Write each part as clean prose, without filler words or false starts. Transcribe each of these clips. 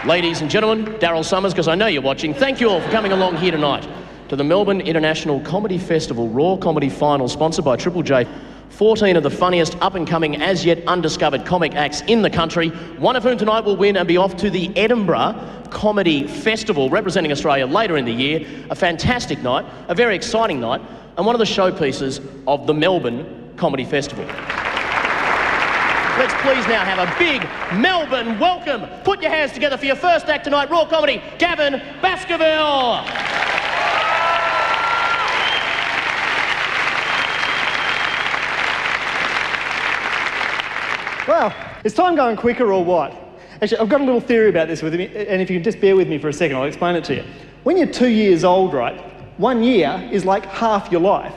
Ladies and gentlemen, Daryl Summers, because I know you're watching, thank you all for coming along here tonight to the Melbourne International Comedy Festival Raw Comedy Final, sponsored by Triple J. 14 of the funniest up-and-coming, as-yet undiscovered comic acts in the country, one of whom tonight will win and be off to the Edinburgh Comedy Festival, representing Australia later in the year. A fantastic night, a very exciting night, and one of the showpieces of the Melbourne Comedy Festival. Let's please now have a big Melbourne welcome. Put your hands together for your first act tonight, Raw Comedy, Gavin, Baskerville. Well, is time going quicker or what? Actually, I've got a little theory about this with me, and if you can just bear with me for a second, I'll explain it to you. When you're 2 years old, right, 1 year is like half your life.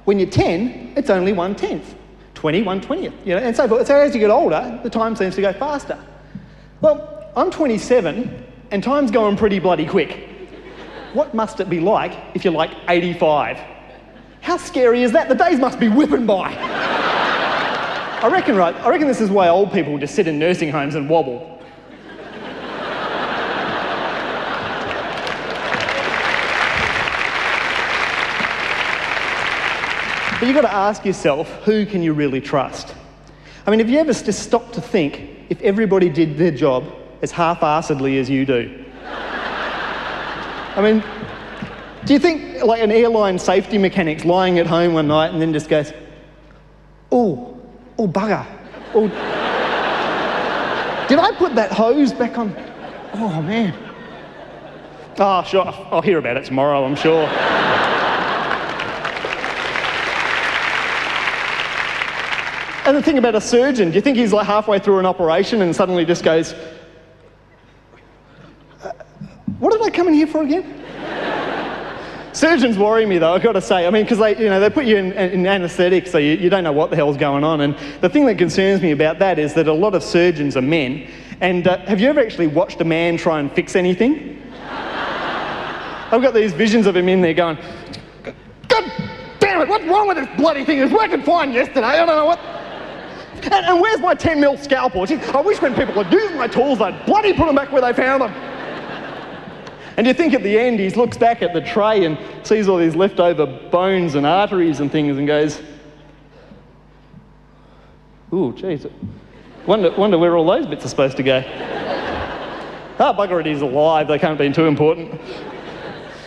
When you're 10, it's only 1/10. 20, 1/20th, you know, and so forth. So as you get older, the time seems to go faster. Well, I'm 27, and time's going pretty bloody quick. What must it be like if you're like 85? How scary is that? The days must be whipping by. I reckon this is why old people just sit in nursing homes and wobble. But you've got to ask yourself, who can you really trust? I mean, have you ever just stopped to think if everybody did their job as half-assedly as you do? I mean, do you think like an airline safety mechanic's lying at home one night and then just goes, oh bugger, oh, did I put that hose back on? Oh man. Oh sure, I'll hear about it tomorrow, I'm sure. And the thing about a surgeon, do you think he's like halfway through an operation and suddenly just goes, what did I come in here for again? Surgeons worry me though, I've got to say. I mean, because they put you in anaesthetic, so you don't know what the hell's going on. And the thing that concerns me about that is that a lot of surgeons are men. And have you ever actually watched a man try and fix anything? I've got these visions of him in there going, God damn it, what's wrong with this bloody thing? It was working fine yesterday, I don't know what. And where's my 10mm scalpel? Gee, I wish when people would use my tools, I'd bloody put them back where they found them. And you think at the end, he looks back at the tray and sees all these leftover bones and arteries and things and goes, ooh, geez, wonder where all those bits are supposed to go. Ah, bugger it, he's alive, they can't be too important.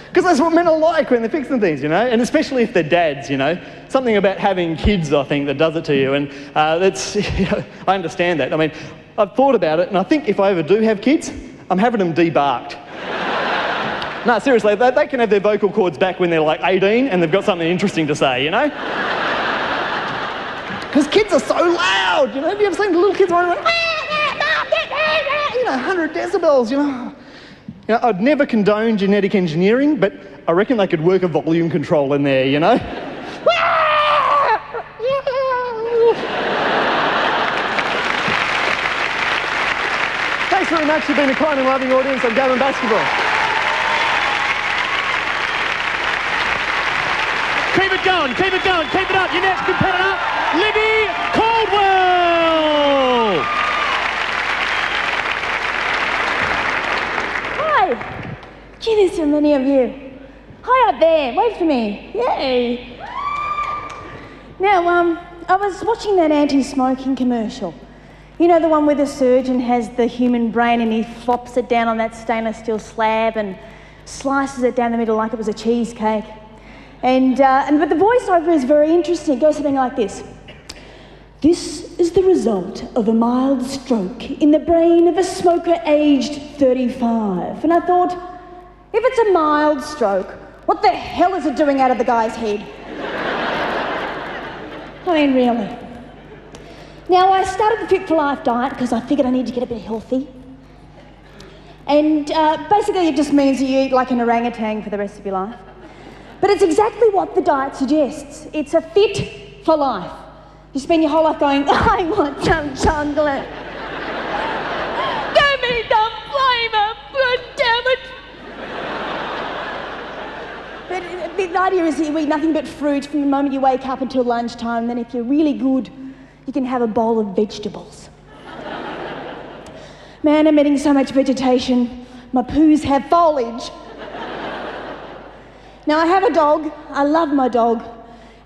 Because that's what men are like when they're fixing things, you know, and especially if they're dads, you know. Something about having kids, I think, that does it to you, and that's, you know, I understand that. I mean, I've thought about it, and I think if I ever do have kids, I'm having them debarked. No, seriously, they can have their vocal cords back when they're like 18 and they've got something interesting to say, you know? Because kids are so loud, you know? Have you ever seen the little kids running around, you know, 100 decibels, you know? You know, I'd never condone genetic engineering, but I reckon they could work a volume control in there, you know? Thanks very much. You've been a kind and loving audience. I'm Gavin, Baskerville. Keep it going, keep it going, keep it up. Your next competitor, Libby Caldwell. Hi. Gee, there's so many of you. Hi up there, wait for me. Yay. Now, I was watching that anti-smoking commercial. You know, the one where the surgeon has the human brain and he flops it down on that stainless steel slab and slices it down the middle like it was a cheesecake. But the voiceover is very interesting. It goes something like this. This is the result of a mild stroke in the brain of a smoker aged 35. And I thought, if it's a mild stroke, what the hell is it doing out of the guy's head? I mean, really. Now, I started the Fit for Life diet because I figured I need to get a bit healthy. And basically it just means that you eat like an orangutan for the rest of your life. But it's exactly what the diet suggests. It's a fit for life. You spend your whole life going, I want some chocolate. Give me some flavour, God damn it. But the idea is that you eat nothing but fruit from the moment you wake up until lunchtime. Then if you're really good, you can have a bowl of vegetables. Man, I'm eating so much vegetation. My poos have foliage. Now, I have a dog. I love my dog.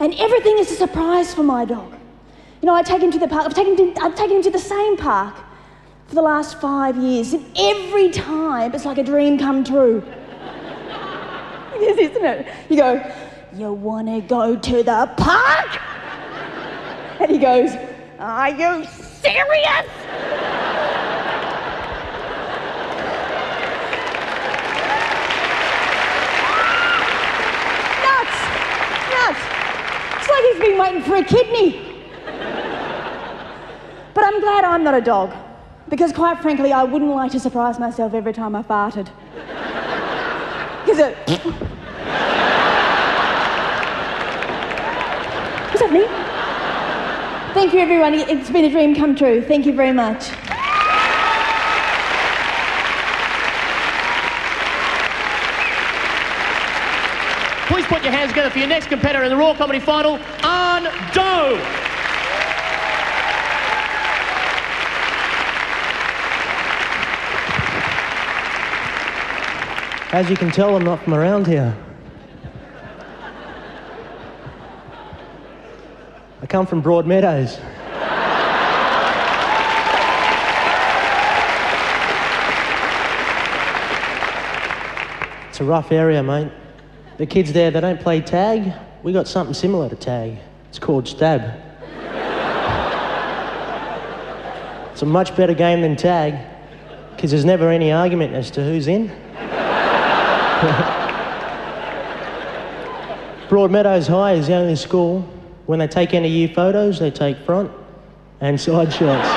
And everything is a surprise for my dog. You know, I take him to the park. I've taken him to the same park for the last 5 years. And every time, it's like a dream come true. It is, isn't it? You go, "You want to go to the park?" And he goes, "Are you serious?" Nuts. It's like he's been waiting for a kidney. But I'm glad I'm not a dog, because quite frankly, I wouldn't like to surprise myself every time I farted. Is it? Is that me? Thank you, everyone. It's been a dream come true. Thank you very much. Please put your hands together for your next competitor in the Raw Comedy Final, Arn Doe. As you can tell, I'm not from around here. I come from Broadmeadows. It's a rough area, mate. The kids there, they don't play tag. We got something similar to tag. It's called stab. It's a much better game than tag, because there's never any argument as to who's in. Broadmeadows High is the only school, when they take end of year photos, they take front and side shots.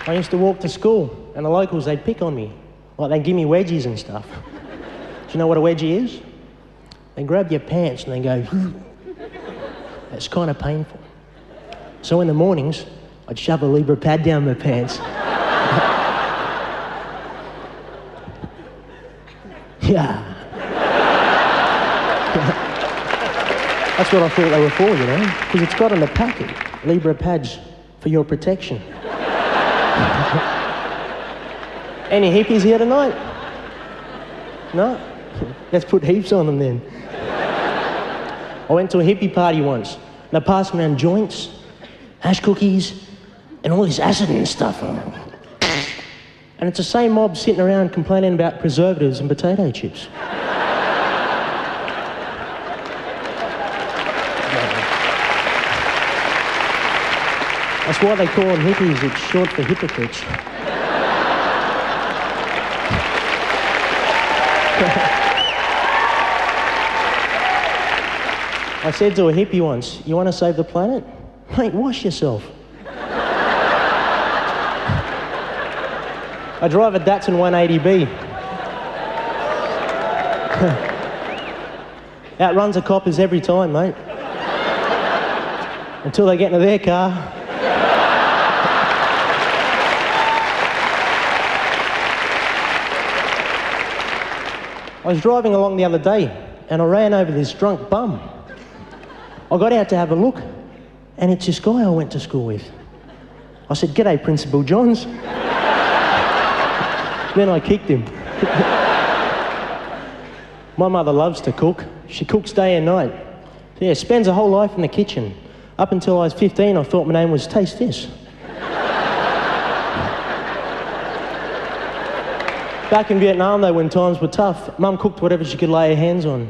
I used to walk to school and the locals, they'd pick on me. Like, they'd give me wedgies and stuff. Do you know what a wedgie is? They grab your pants and they go, it's kind of painful. So in the mornings, I'd shove a Libra pad down my pants. Yeah. That's what I thought they were for, you know, because it's got in the packet, Libra pads for your protection. Any hippies here tonight? No? Let's put heaps on them then. I went to a hippie party once. They passed me around joints, hash cookies, and all this acid and stuff. And it's the same mob sitting around complaining about preservatives and potato chips. That's why they call them hippies. It's short for hypocrites. I said to a hippie once, "You want to save the planet? Mate, wash yourself." I drive a Datsun 180B. Outruns the coppers every time, mate. Until they get into their car. I was driving along the other day and I ran over this drunk bum. I got out to have a look and it's this guy I went to school with. I said, "G'day, Principal Johns." Then I kicked him. My mother loves to cook. She cooks day and night. Yeah, spends her whole life in the kitchen. Up until I was 15, I thought my name was Taste This. Back in Vietnam, though, when times were tough, Mum cooked whatever she could lay her hands on.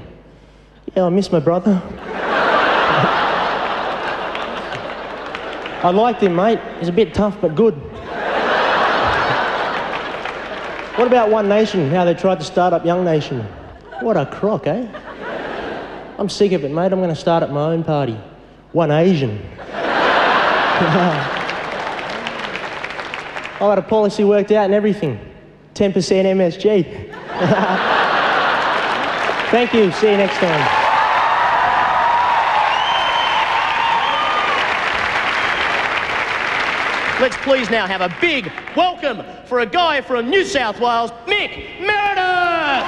Yeah, I miss my brother. I liked him, mate. He's a bit tough, but good. What about One Nation, how they tried to start up Young Nation? What a crock, eh? I'm sick of it, mate. I'm going to start up my own party. One Asian. I had a policy worked out and everything. 10% MSG. Thank you. See you next time. Let's please now have a big welcome for a guy from New South Wales, Mick Meredith!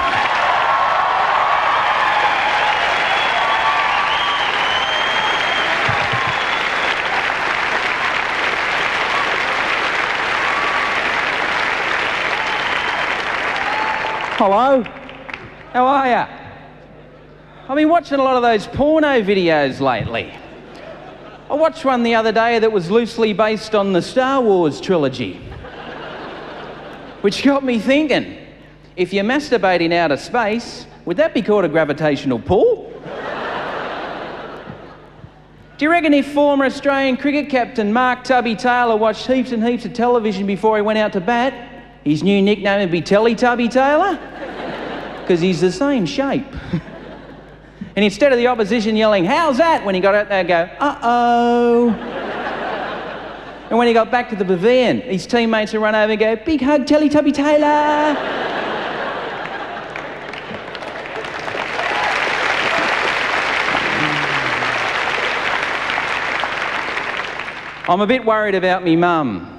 Hello. How are ya? I've been watching a lot of those porno videos lately. I watched one the other day that was loosely based on the Star Wars trilogy. Which got me thinking, if you masturbate in outer space, would that be called a gravitational pull? Do you reckon if former Australian cricket captain Mark Tubby Taylor watched heaps and heaps of television before he went out to bat, his new nickname would be Tubby Taylor? Because he's the same shape. And instead of the opposition yelling, "How's that?" when he got out there, go, "Uh-oh." And when he got back to the pavilion, his teammates would run over and go, "Big hug, Tubby Taylor." I'm a bit worried about me mum.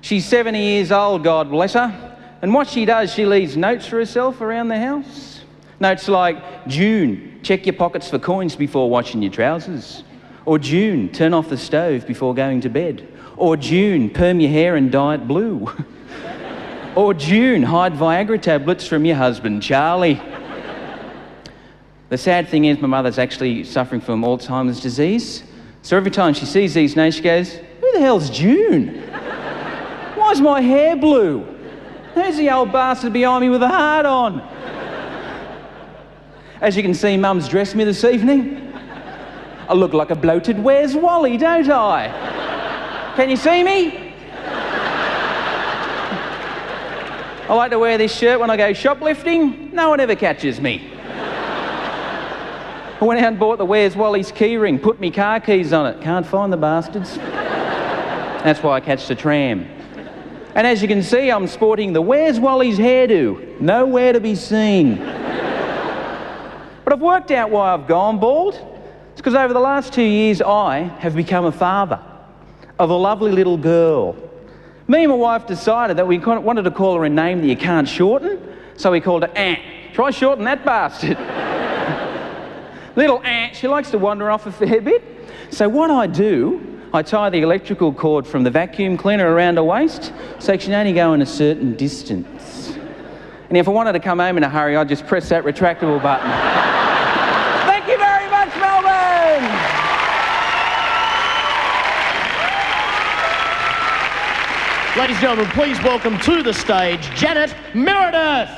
She's 70 years old, God bless her. And what she does, she leaves notes for herself around the house. Notes like, "June, check your pockets for coins before washing your trousers." Or, "June, turn off the stove before going to bed." Or, "June, perm your hair and dye it blue." Or, "June, hide Viagra tablets from your husband, Charlie." The sad thing is my mother's actually suffering from Alzheimer's disease. So every time she sees these notes, she goes, "Who the hell's June? Why's my hair blue? Who's the old bastard behind me with a heart on?" As you can see, Mum's dressed me this evening. I look like a bloated Where's Wally, don't I? Can you see me? I like to wear this shirt when I go shoplifting. No one ever catches me. I went out and bought the Where's Wally's key ring, put me car keys on it. Can't find the bastards. That's why I catch the tram. And as you can see, I'm sporting the Where's Wally's hairdo. Nowhere to be seen. But I've worked out why I've gone bald. It's because over the last 2 years, I have become a father of a lovely little girl. Me and my wife decided that we wanted to call her a name that you can't shorten, so we called her Ant. Try shorten that bastard. Little Ant, she likes to wander off a fair bit. So what I do, I tie the electrical cord from the vacuum cleaner around her waist so she can only go in a certain distance. And if I wanted to come home in a hurry, I'd just press that retractable button. Thank you very much, Melbourne! Ladies and gentlemen, please welcome to the stage Janet Meredith.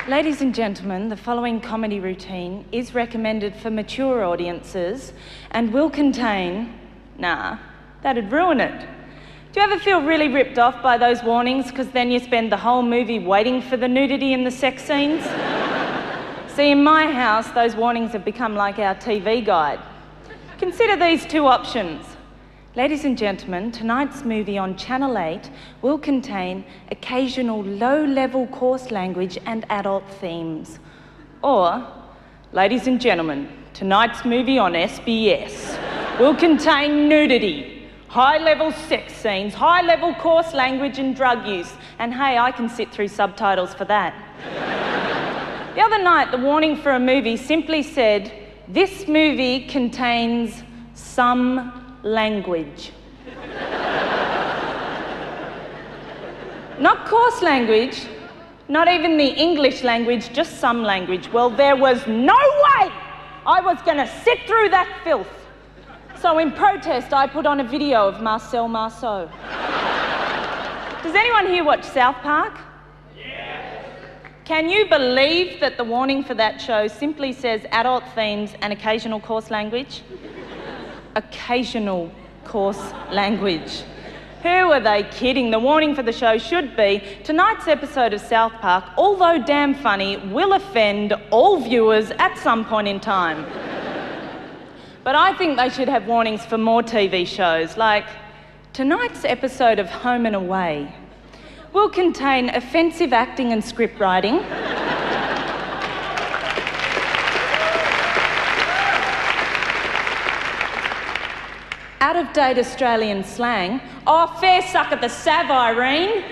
Ladies and gentlemen, the following comedy routine is recommended for mature audiences and will contain... Nah, that'd ruin it. Do you ever feel really ripped off by those warnings because then you spend the whole movie waiting for the nudity and the sex scenes? See, in my house, those warnings have become like our TV guide. Consider these two options. Ladies and gentlemen, tonight's movie on Channel 8 will contain occasional low-level coarse language and adult themes. Or, ladies and gentlemen, tonight's movie on SBS will contain nudity, high-level sex scenes, high-level coarse language and drug use. And hey, I can sit through subtitles for that. The other night, the warning for a movie simply said, "This movie contains some language." Not coarse language, not even the English language, just some language. Well, there was no way I was going to sit through that filth. So in protest, I put on a video of Marcel Marceau. Does anyone here watch South Park? Yes. Can you believe that the warning for that show simply says adult themes and occasional coarse language? Occasional coarse language. Who are they kidding? The warning for the show should be, tonight's episode of South Park, although damn funny, will offend all viewers at some point in time. But I think they should have warnings for more TV shows, like tonight's episode of Home and Away will contain offensive acting and script writing, out-of-date Australian slang. Oh, fair suck at the sav, Irene.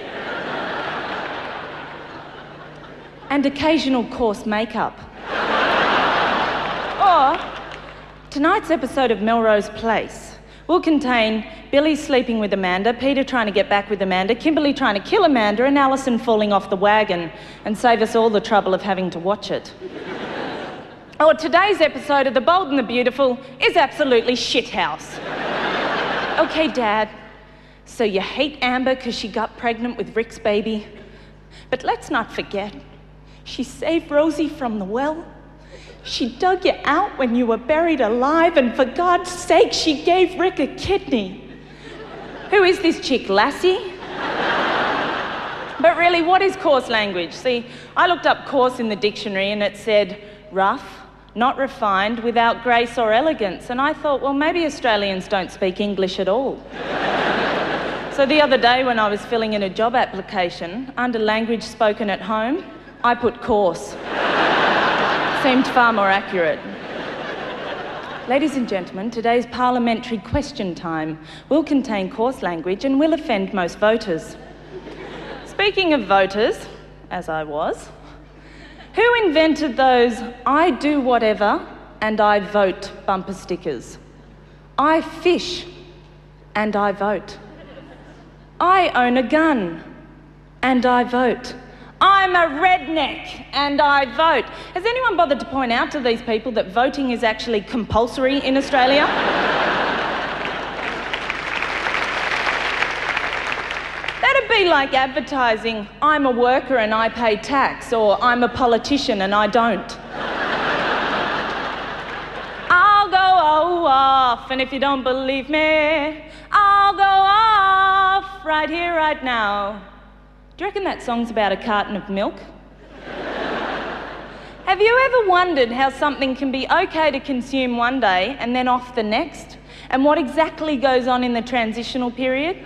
And occasional coarse makeup. Or tonight's episode of Melrose Place will contain Billy sleeping with Amanda, Peter trying to get back with Amanda, Kimberly trying to kill Amanda, and Alison falling off the wagon and save us all the trouble of having to watch it. Today's episode of The Bold and the Beautiful is absolutely shithouse. Okay, Dad, so you hate Amber because she got pregnant with Rick's baby, but let's not forget, she saved Rosie from the well. She dug you out when you were buried alive, and for God's sake, she gave Rick a kidney. Who is this chick, Lassie? But really, what is coarse language? See, I looked up coarse in the dictionary and it said rough, not refined, without grace or elegance. And I thought, well, maybe Australians don't speak English at all. So the other day when I was filling in a job application, under language spoken at home, I put coarse. Seemed far more accurate. Ladies and gentlemen, today's parliamentary question time will contain coarse language and will offend most voters. Speaking of voters, as I was, who invented those I do whatever and I vote bumper stickers? I fish and I vote. I own a gun and I vote. I'm a redneck and I vote. Has anyone bothered to point out to these people that voting is actually compulsory in Australia? That'd be like advertising, I'm a worker and I pay tax, or I'm a politician and I don't. I'll go off, and if you don't believe me, I'll go off right here, right now. Do you reckon that song's about a carton of milk? Have you ever wondered how something can be okay to consume one day and then off the next? And what exactly goes on in the transitional period?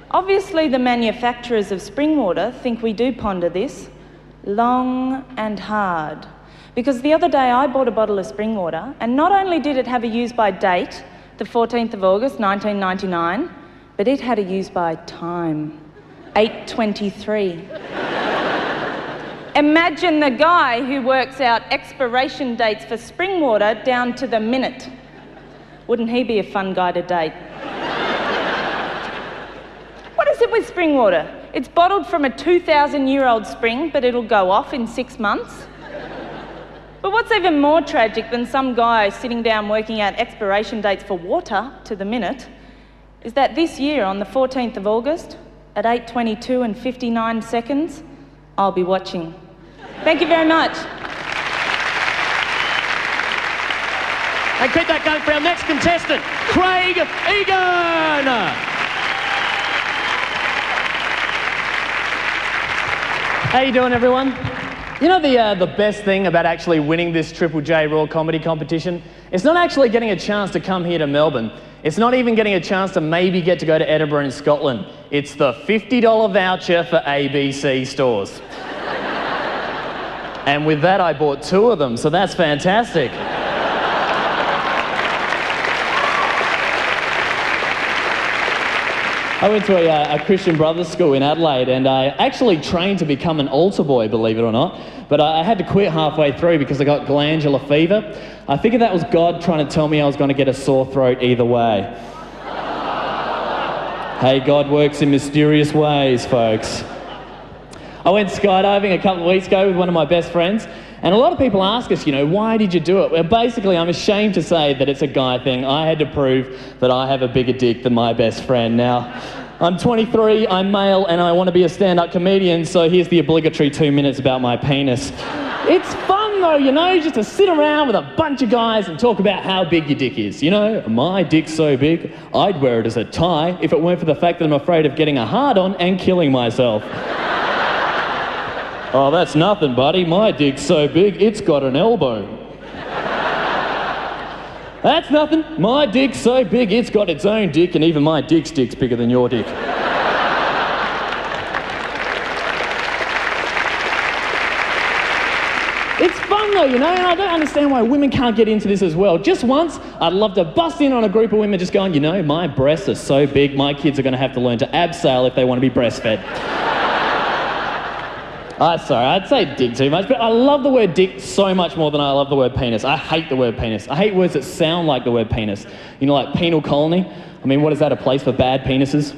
Obviously, the manufacturers of spring water think we do ponder this long and hard. Because the other day I bought a bottle of spring water, and not only did it have a use-by date, the 14th of August, 1999, but it had a use-by time. 8:23. Imagine the guy who works out expiration dates for spring water down to the minute. Wouldn't he be a fun guy to date? What is it with spring water? It's bottled from a 2,000-year-old spring, but it'll go off in 6 months. But what's even more tragic than some guy sitting down working out expiration dates for water to the minute is that this year, on the 14th of August, at 8:22 and 59 seconds, I'll be watching. Thank you very much. And keep that going for our next contestant, Craig Egan. How you doing, everyone? You know the best thing about actually winning this Triple J Raw comedy competition? It's not actually getting a chance to come here to Melbourne. It's not even getting a chance to maybe get to go to Edinburgh in Scotland. It's the $50 voucher for ABC stores. And with that, I bought 2 of them, so that's fantastic. I went to a Christian Brothers school in Adelaide, and I actually trained to become an altar boy, believe it or not. But I had to quit halfway through because I got glandular fever. I figured that was God trying to tell me I was going to get a sore throat either way. Hey, God works in mysterious ways, folks. I went skydiving a couple of weeks ago with one of my best friends, and a lot of people ask us, why did you do it? Well, basically, I'm ashamed to say that it's a guy thing. I had to prove that I have a bigger dick than my best friend. Now, I'm 23, I'm male, and I want to be a stand-up comedian, so here's the obligatory 2 minutes about my penis. It's fun though, just to sit around with a bunch of guys and talk about how big your dick is. My dick's so big, I'd wear it as a tie if it weren't for the fact that I'm afraid of getting a hard-on and killing myself. Oh, that's nothing, buddy. My dick's so big, it's got an elbow. That's nothing. My dick's so big, it's got its own dick, and even my dick's bigger than your dick. It's fun though, and I don't understand why women can't get into this as well. Just once, I'd love to bust in on a group of women just going, my breasts are so big, my kids are going to have to learn to abseil if they want to be breastfed. Sorry, I'd say dick too much, but I love the word dick so much more than I love the word penis. I hate the word penis. I hate words that sound like the word penis. You know, like penal colony? I mean, what is that, a place for bad penises?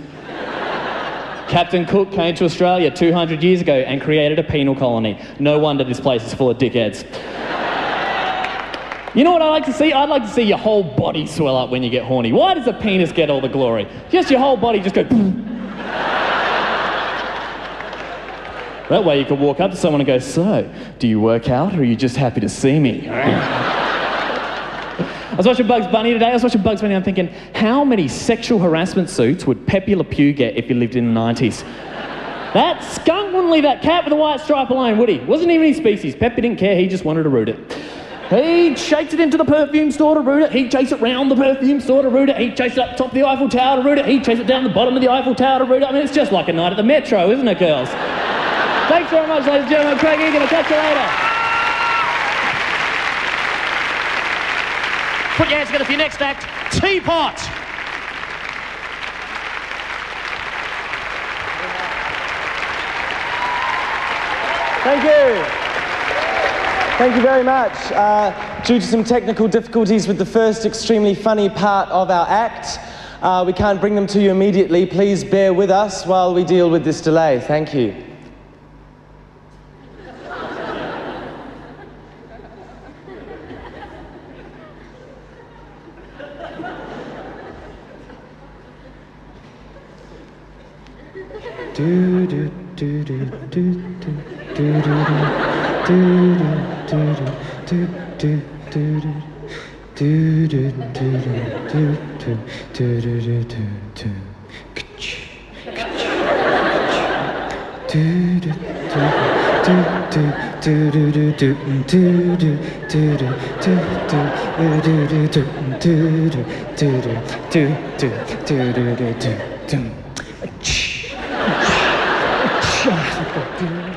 Captain Cook came to Australia 200 years ago and created a penal colony. No wonder this place is full of dickheads. You know what I like to see? I'd like to see your whole body swell up when you get horny. Why does a penis get all the glory? Just your whole body just go... That way you could walk up to someone and go, so, do you work out or are you just happy to see me? I was watching Bugs Bunny today. And I'm thinking, how many sexual harassment suits would Pepe Le Pew get if he lived in the 90s? That skunk wouldn't leave that cat with a white stripe alone, would he? Wasn't even his species. Pepe didn't care, he just wanted to root it. He'd chase it into the perfume store to root it. He'd chase it round the perfume store to root it. He'd chase it up top of the Eiffel Tower to root it. He'd chase it down the bottom of the Eiffel Tower to root it. I mean, it's just like a night at the Metro, isn't it, girls? Thanks very much, ladies and gentlemen. Craig Egan, I'll catch you later. Put your hands together for your next act, Teapot. Thank you. Thank you very much. Due to some technical difficulties with the first extremely funny part of our act, we can't bring them to you immediately. Please bear with us while we deal with this delay. Thank you.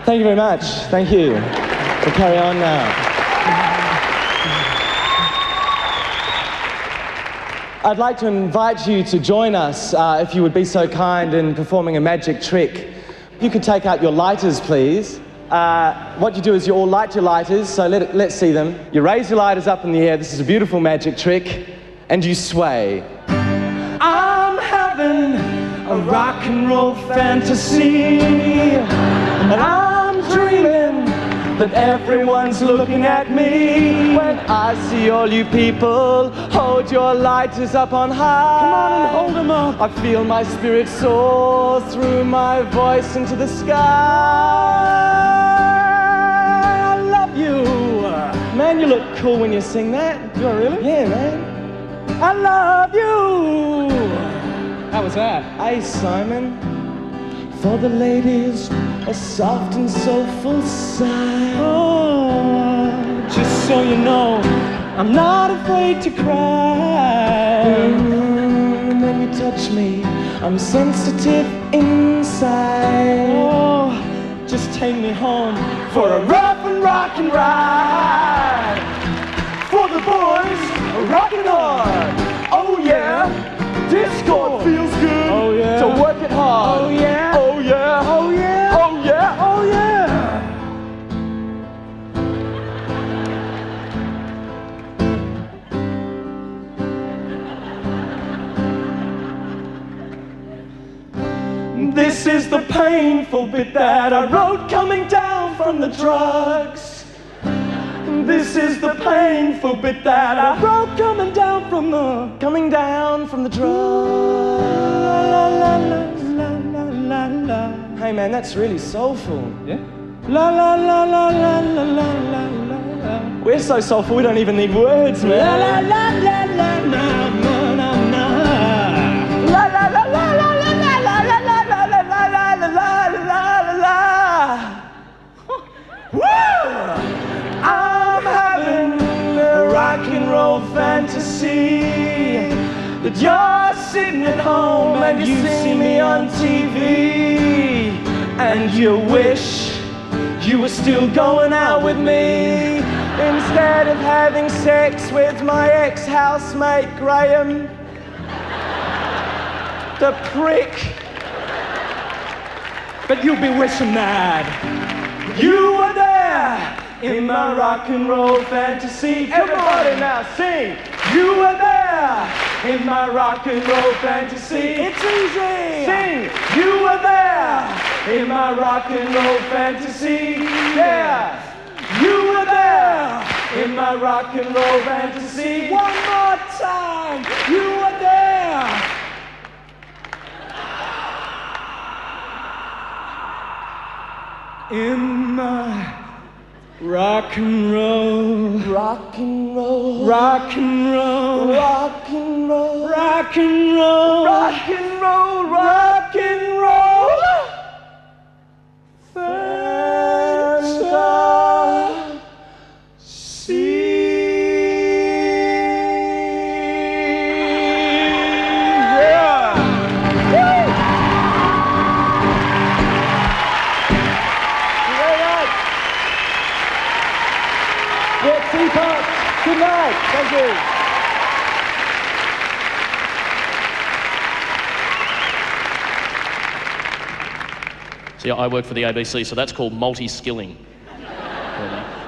Thank you very much. Thank you. We'll carry on now. I'd like to invite you to join us, if you would be so kind, in performing a magic trick. You could take out your lighters, please. What you do is you all light your lighters, so let's see them. You raise your lighters up in the air. This is a beautiful magic trick. And you sway. I'm having a rock and roll fantasy, and I'm dreaming that everyone's looking at me. When I see all you people, hold your lighters up on high. Come on and hold them up. I feel my spirit soar through my voice into the sky. I love you. Man, you look cool when you sing that. Do I really? Yeah, man. I love you. How was that? Hey, Simon. For the ladies, a soft and soulful sigh. Oh, just so you know, I'm not afraid to cry. When you touch me, I'm sensitive inside. Oh, just take me home for a rough and rockin' ride. For the boys, rockin' hard. Oh yeah, discord feels good. Oh yeah, to work it hard. Oh yeah, oh yeah, oh yeah, oh yeah, oh yeah. This is the painful bit that I wrote coming down from the drugs. This is the painful bit that I wrote coming down from the drugs. La, la, la, la, la, la, la. Hey man, that's really soulful. Yeah? La la la la la la la la la. We're so soulful we don't even need words, man. La la la la la na na na na. La la la la la la la la la la la la la la la la. Woo! I'm having a rock and roll fantasy that you're sitting at home and you see me on TV, and you wish you were still going out with me instead of having sex with my ex-housemate Graham, the prick. But you'll be wishing that You were there in my rock and roll fantasy. Everybody now sing. You were there in my rock and roll fantasy. It's easy. Sing. You were there in my rock and roll fantasy. Yeah. You were there in my rock and roll fantasy. One more time. You were there. In my rock and roll, rock and roll, rock and roll, rock and roll, rock and roll, rock and roll, rock and roll. Good night. Thank you. See, I work for the ABC, so that's called multi-skilling.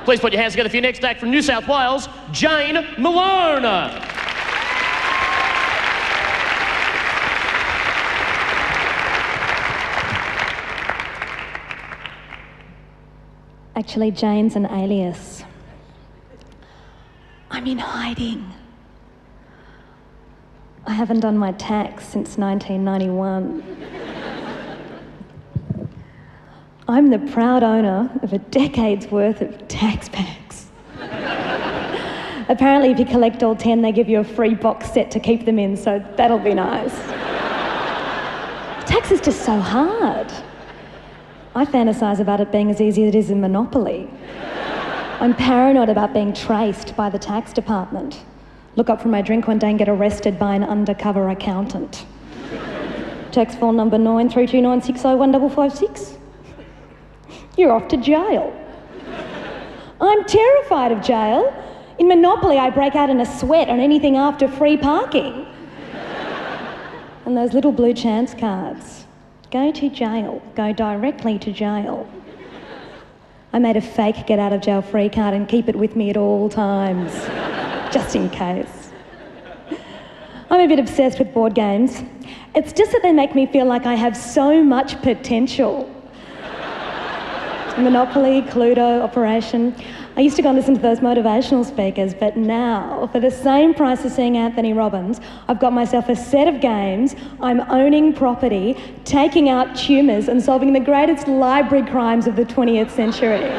Please put your hands together for your next act from New South Wales, Jane Malone. Actually, Jane's an alias. I'm in hiding. I haven't done my tax since 1991. I'm the proud owner of a decade's worth of tax bags. Apparently, if you collect all 10, they give you a free box set to keep them in, so that'll be nice. Tax is just so hard. I fantasise about it being as easy as it is in Monopoly. I'm paranoid about being traced by the tax department. Look up from my drink one day and get arrested by an undercover accountant. Tax file number 9329601556. You're off to jail. I'm terrified of jail. In Monopoly, I break out in a sweat on anything after free parking. And those little blue chance cards. Go to jail. Go directly to jail. I made a fake get out of jail free card and keep it with me at all times, just in case. I'm a bit obsessed with board games. It's just that they make me feel like I have so much potential. Monopoly, Cluedo, Operation. I used to go and listen to those motivational speakers, but now, for the same price as seeing Anthony Robbins, I've got myself a set of games, I'm owning property, taking out tumours and solving the greatest library crimes of the 20th century.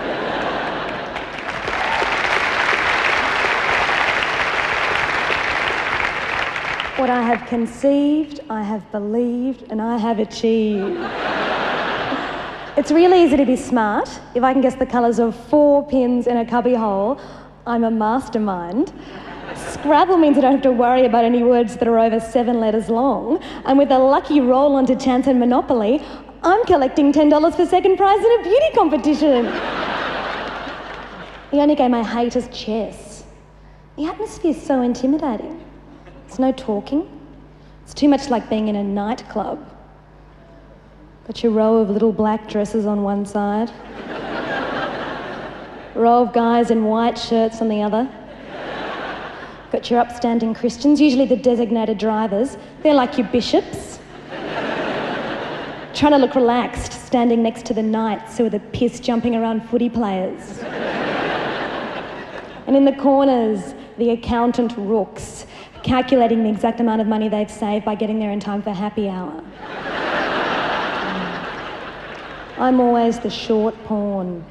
What I have conceived, I have believed, and I have achieved. It's really easy to be smart. If I can guess the colours of 4 pins in a cubby hole, I'm a mastermind. Scrabble means I don't have to worry about any words that are over 7 letters long. And with a lucky roll onto chance and Monopoly, I'm collecting $10 for second prize in a beauty competition. The only game I hate is chess. The atmosphere is so intimidating. There's no talking. It's too much like being in a nightclub. Got your row of little black dresses on one side, row of guys in white shirts on the other. Got your upstanding Christians, usually the designated drivers. They're like your bishops. Trying to look relaxed, standing next to the knights who are the piss jumping around footy players. And in the corners, the accountant rooks, calculating the exact amount of money they've saved by getting there in time for happy hour. I'm always the short pawn.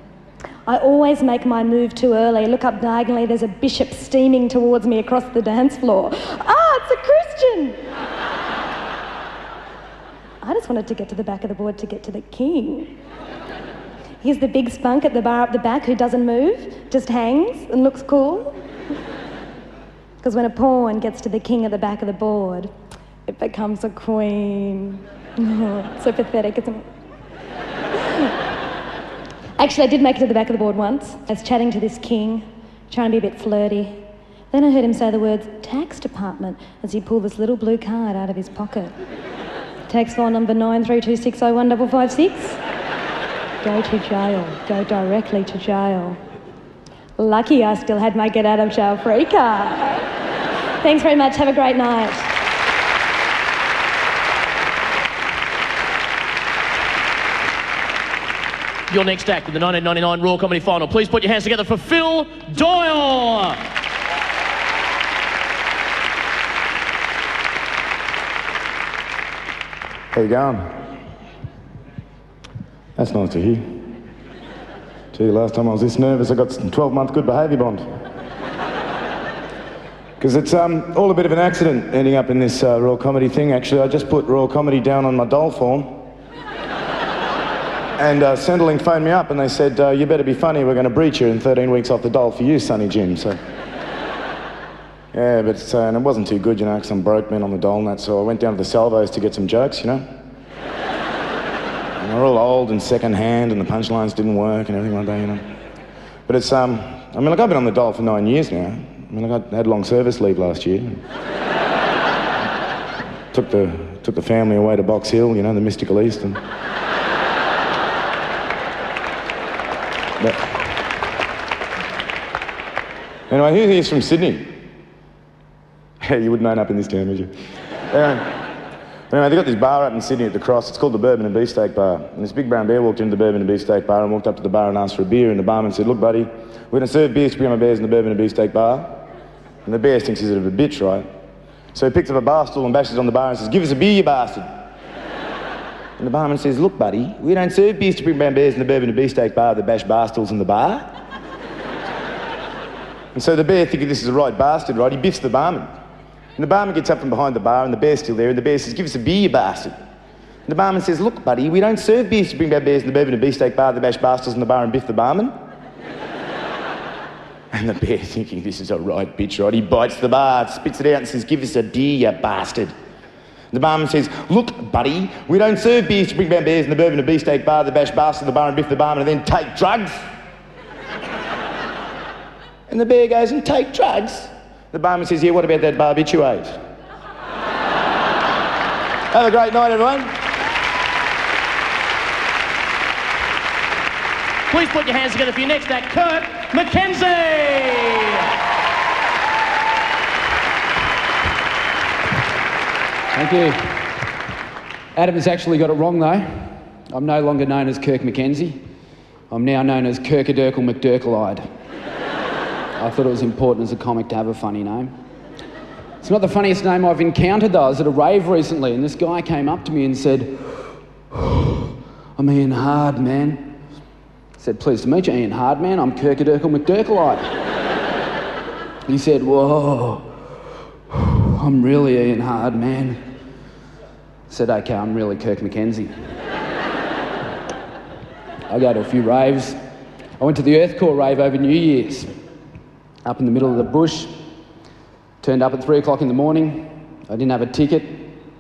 I always make my move too early. Look up diagonally, there's a bishop steaming towards me across the dance floor. Ah, it's a Christian! I just wanted to get to the back of the board to get to the king. Here's the big spunk at the bar up the back who doesn't move, just hangs and looks cool. Because when a pawn gets to the king at the back of the board, it becomes a queen. So pathetic, isn't it? Actually, I did make it to the back of the board once. I was chatting to this king, trying to be a bit flirty. Then I heard him say the words, tax department, as he pulled this little blue card out of his pocket. Tax file number 9326015556. Go to jail. Go directly to jail. Lucky I still had my get out of jail free card. Thanks very much. Have a great night. Your next act in the 1999 Raw Comedy Final. Please put your hands together for Phil Doyle. How you going? That's nice to hear. Gee, last time I was this nervous, I got some 12-month good behaviour bond. Because it's all a bit of an accident ending up in this Raw Comedy thing. Actually, I just put Raw Comedy down on my dole form. And Centrelink phoned me up and they said, you better be funny, we're going to breach you in 13 weeks off the dole for you, Sonny Jim. So, yeah, but and it wasn't too good, you know, because I'm broke man on the dole and that, so I went down to the Salvos to get some jokes, you know. And they're all old and second-hand and the punchlines didn't work and everything like that, you know. But it's, I mean, like, I've been on the dole for 9 years now. I mean, like, I had long service leave last year. Took the family away to Box Hill, you know, the mystical East, and... But anyway, who here's from Sydney? You wouldn't know up in this town, would you? Anyway, they got this bar up in Sydney at the Cross. It's called the Bourbon and Beefsteak Bar. And this big brown bear walked into the Bourbon and Beefsteak Bar and walked up to the bar and asked for a beer. And the barman said, look, buddy, we're going to serve beers to Grandma Bears in the Bourbon and Beefsteak Bar. And the bear thinks he's a bit of a bitch, right? So he picks up a bar stool and bashes on the bar and says, give us a beer, you bastard. And the barman says, look, buddy, we don't serve beers to brown bears in the Bourbon and Beefsteak Bar that bash bar stools in the bar. And so the bear, thinking this is a right bastard, right, he biffs the barman. And the barman gets up from behind the bar and the bear's still there and the bear says, give us a beer, you bastard. And the barman says, look, buddy, we don't serve beers to bring back bears in the Bourbon and Beefsteak Bar that bash bar stools in the bar and biff the barman. And the bear, thinking this is a right bitch, right, he bites the bar, spits it out and says, give us a beer, you bastard. The barman says, look, buddy, we don't serve beers to bring back bears in the Bourbon and Beefsteak Bar that bash bastard in the bar and biff the barman and then take drugs. And the bear goes, and take drugs? The barman says, yeah, what about that barbiturate? Have a great night, everyone. Please put your hands together for your next act, Kirk McKenzie. Thank you. Adam has actually got it wrong, though. I'm no longer known as Kirk McKenzie. I'm now known as Kirkadurkle McDurkle-eyed. I thought it was important as a comic to have a funny name. It's not the funniest name I've encountered, though. I was at a rave recently, and this guy came up to me and said, I'm Ian Hardman. I said, pleased to meet you, Ian Hardman. I'm Kirkadurkle McDurkle-eyed. He said, whoa, I'm really Ian Hardman. I said, okay, I'm really Kirk McKenzie. I go to a few raves. I went to the Earthcore rave over New Year's, up in the middle of the bush. Turned up at 3 o'clock in the morning. I didn't have a ticket,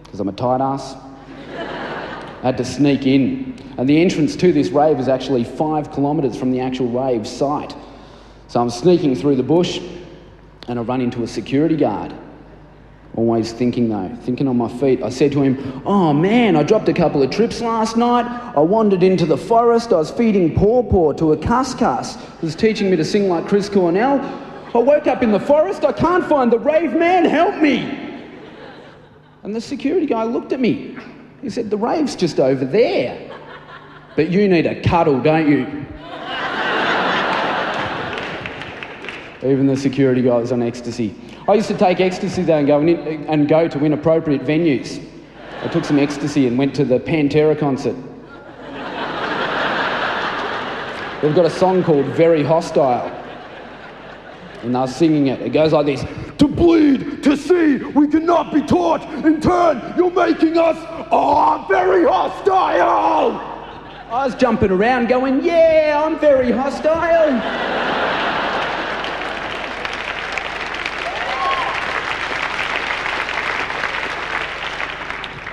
because I'm a tight ass. I had to sneak in. And the entrance to this rave is actually 5 kilometres from the actual rave site. So I'm sneaking through the bush, and I run into a security guard. Always thinking on my feet. I said to him, oh man, I dropped a couple of trips last night. I wandered into the forest. I was feeding pawpaw to a cuss-cuss. He was teaching me to sing like Chris Cornell. I woke up in the forest. I can't find the rave man. Help me. And the security guy looked at me. He said, the rave's just over there. But you need a cuddle, don't you? Even the security guy was on ecstasy. I used to take ecstasy though and go to inappropriate venues. I took some ecstasy and went to the Pantera concert. They've got a song called Very Hostile. And I was singing it. It goes like this. To bleed, to see, we cannot be taught. In turn, you're making us, very hostile. I was jumping around going, yeah, I'm very hostile.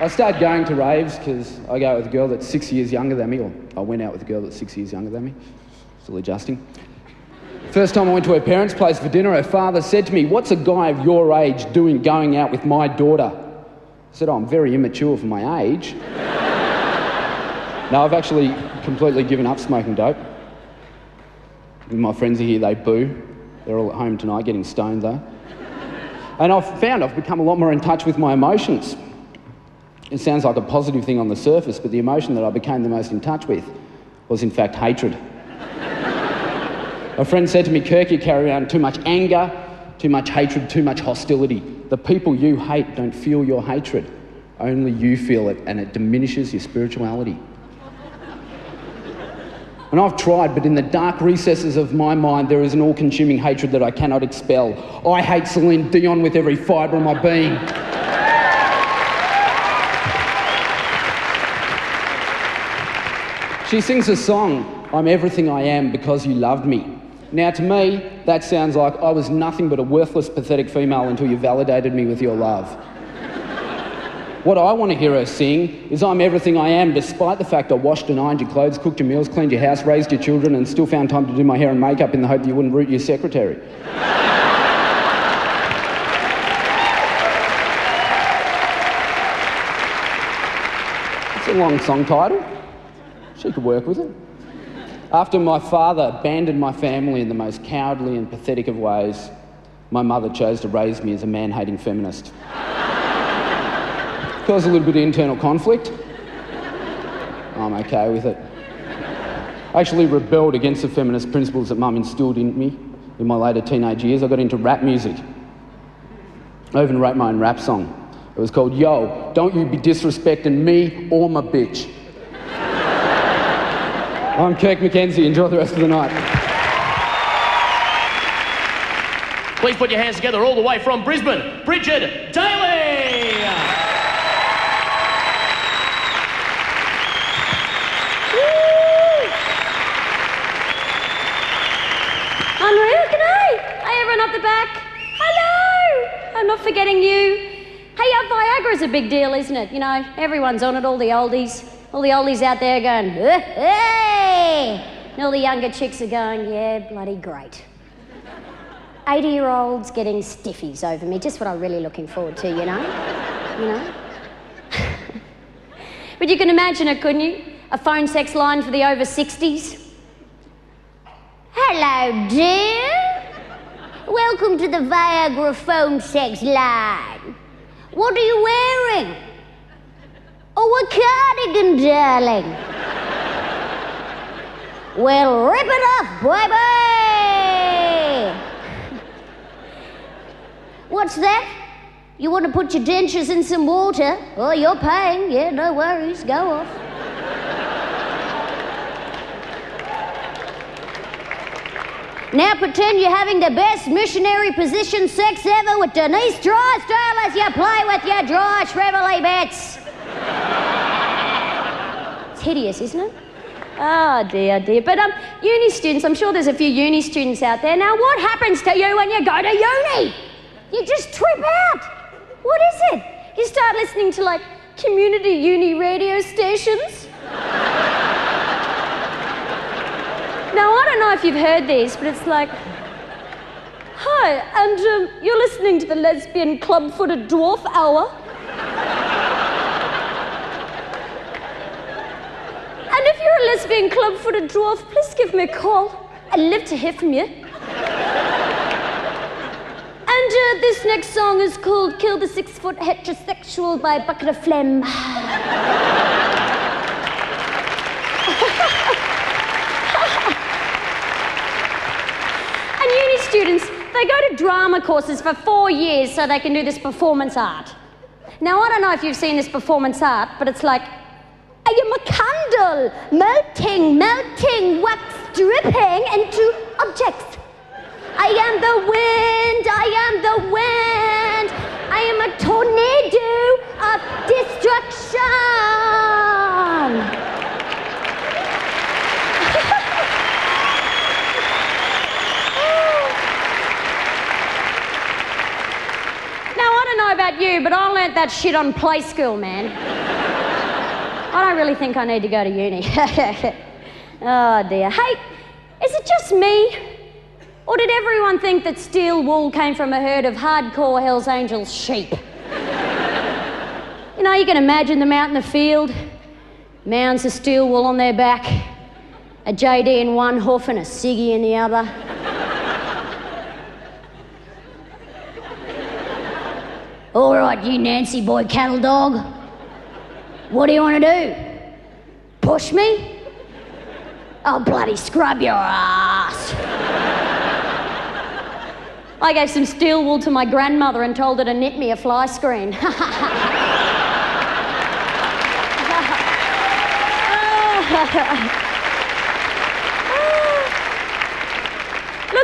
I started going to raves because I go out with a girl that's 6 years younger than me, or I went out with a girl that's 6 years younger than me. Still adjusting. First time I went to her parents' place for dinner, her father said to me, what's a guy of your age doing going out with my daughter? I said, I'm very immature for my age. No, I've actually completely given up smoking dope. When my friends are here, they boo. They're all at home tonight getting stoned though. And I've found I've become a lot more in touch with my emotions. It sounds like a positive thing on the surface, but the emotion that I became the most in touch with was in fact hatred. A friend said to me, Kirk, you carry around too much anger, too much hatred, too much hostility. The people you hate don't feel your hatred. Only you feel it, and it diminishes your spirituality. And I've tried, but in the dark recesses of my mind, there is an all-consuming hatred that I cannot expel. I hate Celine Dion with every fibre of my being. She sings a song, I'm everything I am because you loved me. Now to me, that sounds like I was nothing but a worthless, pathetic female until you validated me with your love. What I want to hear her sing is I'm everything I am, despite the fact I washed and ironed your clothes, cooked your meals, cleaned your house, raised your children, and still found time to do my hair and makeup in the hope that you wouldn't root your secretary. It's a long song title. She could work with it. After my father abandoned my family in the most cowardly and pathetic of ways, my mother chose to raise me as a man-hating feminist. Caused a little bit of internal conflict. I'm okay with it. I actually rebelled against the feminist principles that Mum instilled in me in my later teenage years. I got into rap music. I even wrote my own rap song. It was called Yo, Don't You Be Disrespecting Me or My Bitch. I'm Kirk McKenzie. Enjoy the rest of the night. Please put your hands together all the way from Brisbane, Bridget Daly! Unreal, g'day. Hey, everyone up the back. Hello. I'm not forgetting you. Hey, Viagra's a big deal, isn't it? You know, everyone's on it, all the oldies out there going, hey! And all the younger chicks are going, yeah, bloody great. 80-year-olds getting stiffies over me, just what I'm really looking forward to, you know? But you can imagine it, couldn't you? A phone sex line for the over 60s. Hello, dear. Welcome to the Viagra phone sex line. What are you wearing? Oh, a cardigan, darling. Well, rip it off, baby. What's that? You want to put your dentures in some water? Oh, you're paying. Yeah, no worries. Go off. Now pretend you're having the best missionary position sex ever with Denise Drysdale as you play with your dry, shrivelly bits. It's hideous, isn't it? Oh, dear. But uni students, I'm sure there's a few uni students out there. Now, what happens to you when you go to uni? You just trip out. What is it? You start listening to, like, community uni radio stations? Now, I don't know if you've heard these, but it's like, hi, and you're listening to the Lesbian Club-Footed Dwarf Hour. And if you're a lesbian club-footed dwarf, please give me a call. I'd love to hear from you. And this next song is called Kill the 6-Foot Heterosexual by Bucket of Phlegm. And uni students, they go to drama courses for 4 years so they can do this performance art. Now, I don't know if you've seen this performance art, but it's like, I am a candle, melting, wax dripping into objects. I am the wind, I am a tornado of destruction. Now, I don't know about you, but I learnt that shit on play school, man. I don't really think I need to go to uni. Oh, dear. Hey, is it just me? Or did everyone think that steel wool came from a herd of hardcore Hells Angels sheep? You know, you can imagine them out in the field, mounds of steel wool on their back, a JD in one hoof and a ciggy in the other. All right, you Nancy boy cattle dog. What do you want to do? Push me? I'll bloody scrub your ass. I gave some steel wool to my grandmother and told her to knit me a fly screen. Look,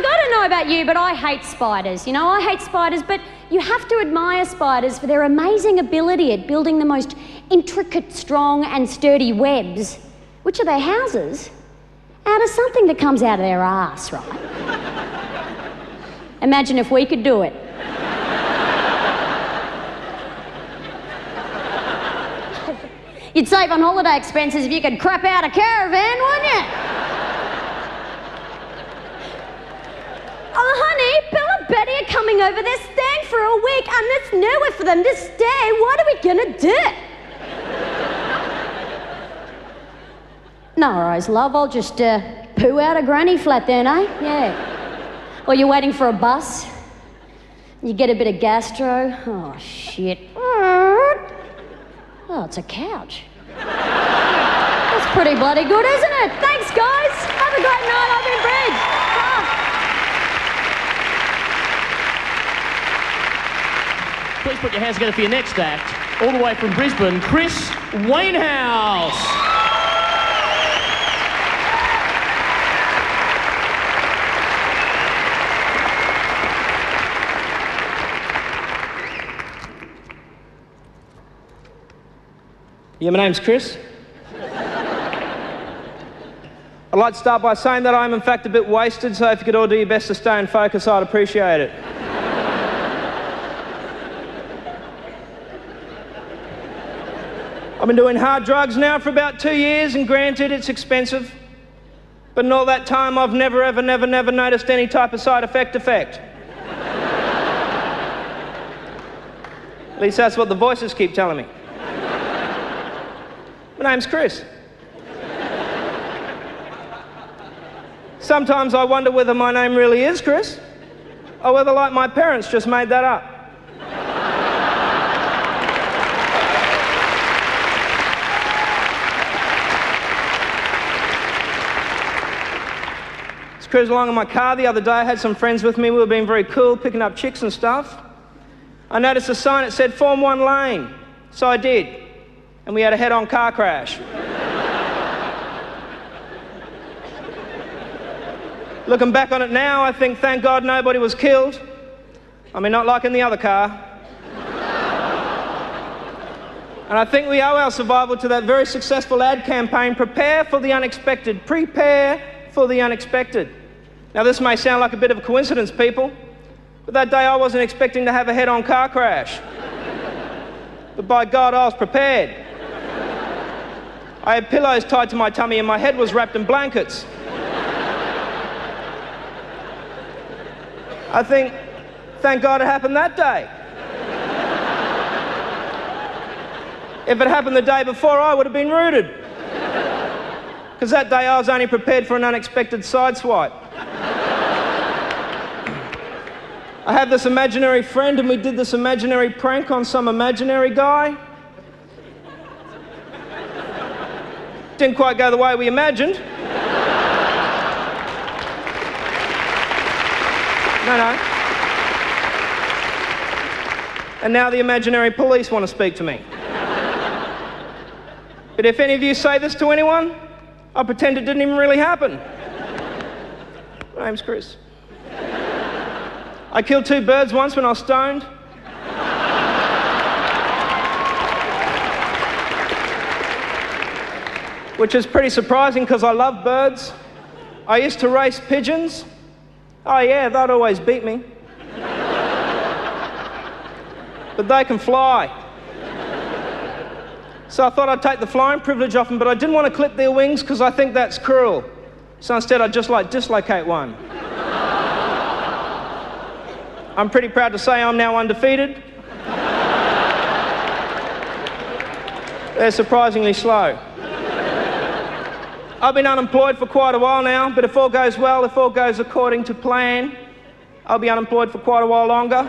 I don't know about you, but I hate spiders. You know, I hate spiders, but you have to admire spiders for their amazing ability at building the most intricate, strong and sturdy webs, which are their houses, out of something that comes out of their arse, right? Imagine if we could do it. You'd save on holiday expenses if you could crap out a caravan, wouldn't you? Oh, honey, Bill and Betty are coming over. They're staying for a week and there's nowhere for them to stay. What are we gonna do? No worries, love. I'll just poo out a granny flat then, eh? Yeah. Or you're waiting for a bus. You get a bit of gastro. Oh, shit. Oh, it's a couch. That's pretty bloody good, isn't it? Thanks, guys. Have a great night. I've been Bridge. Please put your hands together for your next act. All the way from Brisbane, Chris Wainhouse. Yeah, my name's Chris. I'd like to start by saying that I'm in fact a bit wasted, so if you could all do your best to stay in focus, I'd appreciate it. I've been doing hard drugs now for about 2 years, and granted, it's expensive. But in all that time, I've never, ever, never, never noticed any type of side effect. At least that's what the voices keep telling me. My name's Chris. Sometimes I wonder whether my name really is Chris, or whether, like my parents, just made that up. I was cruising along in my car the other day. I had some friends with me. We were being very cool, picking up chicks and stuff. I noticed a sign that said, "Form 1 lane." So I did. And we had a head-on car crash. Looking back on it now, I think, thank God nobody was killed. I mean, not like in the other car. And I think we owe our survival to that very successful ad campaign, prepare for the unexpected, prepare for the unexpected. Now, this may sound like a bit of a coincidence, people, but that day I wasn't expecting to have a head-on car crash. But by God, I was prepared. I had pillows tied to my tummy and my head was wrapped in blankets. I think, thank God it happened that day. If it happened the day before, I would have been rooted. Because that day I was only prepared for an unexpected sideswipe. I have this imaginary friend and we did this imaginary prank on some imaginary guy. Didn't quite go the way we imagined. No. And now the imaginary police want to speak to me. But if any of you say this to anyone, I'll pretend it didn't even really happen. My name's Chris. I killed 2 birds once when I was stoned. Which is pretty surprising because I love birds. I used to race pigeons. Oh yeah, they'd always beat me. But they can fly. So I thought I'd take the flying privilege off them, but I didn't want to clip their wings because I think that's cruel. So instead I'd just dislocate one. I'm pretty proud to say I'm now undefeated. They're surprisingly slow. I've been unemployed for quite a while now, but if all goes well, if all goes according to plan, I'll be unemployed for quite a while longer.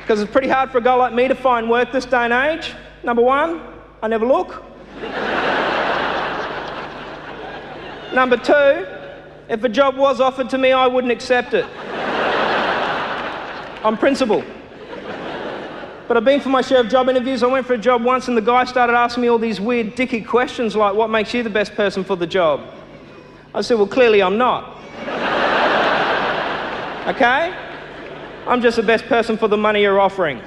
Because it's pretty hard for a guy like me to find work this day and age. Number one, I never look. Number two, if a job was offered to me, I wouldn't accept it. On principle. But I've been for my share of job interviews. I went for a job once and the guy started asking me all these weird dicky questions like, what makes you the best person for the job? I said, well, clearly I'm not. Okay? I'm just the best person for the money you're offering.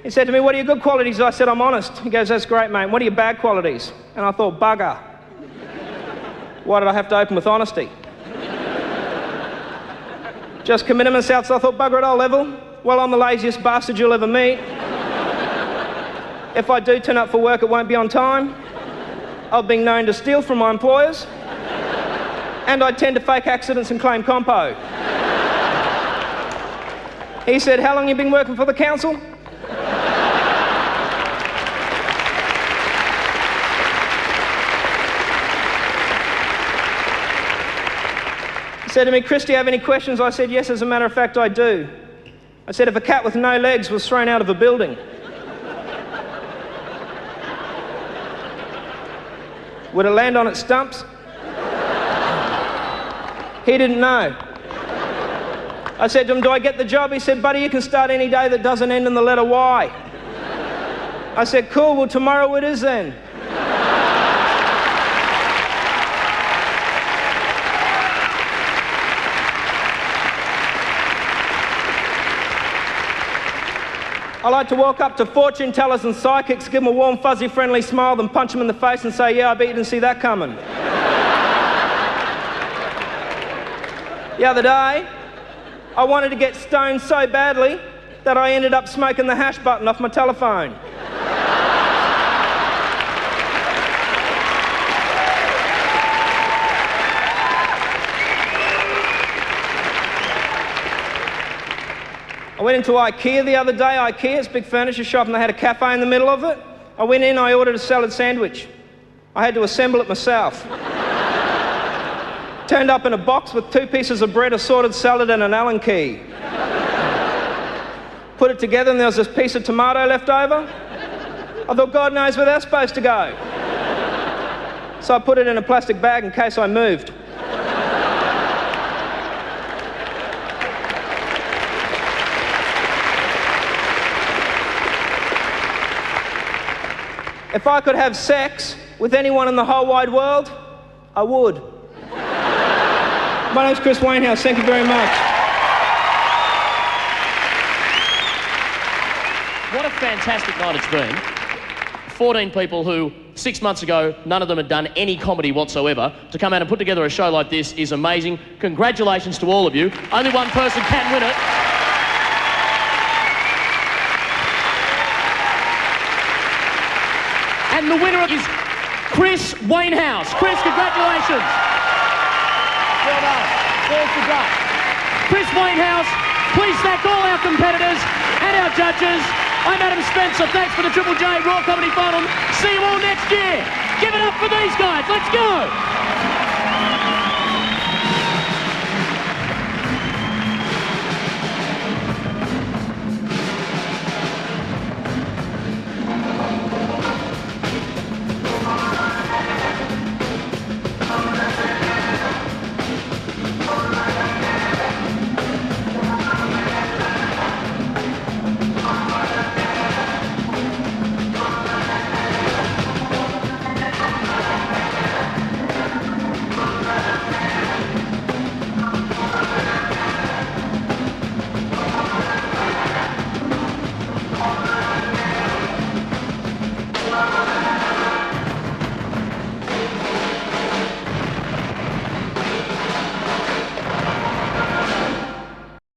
He said to me, what are your good qualities? I said, I'm honest. He goes, that's great, mate. What are your bad qualities? And I thought, bugger. Why did I have to open with honesty? Just committed myself, so I thought, bugger it, I'll level. Well, I'm the laziest bastard you'll ever meet. If I do turn up for work, it won't be on time. I've been known to steal from my employers. And I tend to fake accidents and claim compo. He said, how long have you been working for the council? He said to me, Chris, do you have any questions? I said, yes, as a matter of fact, I do. I said, if a cat with no legs was thrown out of a building, would it land on its stumps? He didn't know. I said to him, do I get the job? He said, buddy, you can start any day that doesn't end in the letter Y. I said, cool, well, tomorrow it is then. I like to walk up to fortune tellers and psychics, give them a warm, fuzzy, friendly smile, then punch them in the face and say, yeah, I bet you didn't see that coming. The other day, I wanted to get stoned so badly that I ended up smoking the hash button off my telephone. I went into IKEA the other day. IKEA, it's a big furniture shop, and they had a cafe in the middle of it. I went in, I ordered a salad sandwich. I had to assemble it myself. Turned up in a box with 2 pieces of bread, assorted salad, and an Allen key. Put it together, and there was this piece of tomato left over. I thought, God knows where that's supposed to go. So I put it in a plastic bag in case I moved. If I could have sex with anyone in the whole wide world, I would. My name's Chris Wainhouse. Thank you very much. What a fantastic night it's been. 14 people who, 6 months ago, none of them had done any comedy whatsoever. To come out and put together a show like this is amazing. Congratulations to all of you. Only one person can win it. And the winner is Chris Wainhouse. Chris, congratulations. Well done. There's the gut. Chris Wainhouse, please thank all our competitors and our judges. I'm Adam Spencer. Thanks for the Triple J Raw Comedy Final. See you all next year. Give it up for these guys. Let's go.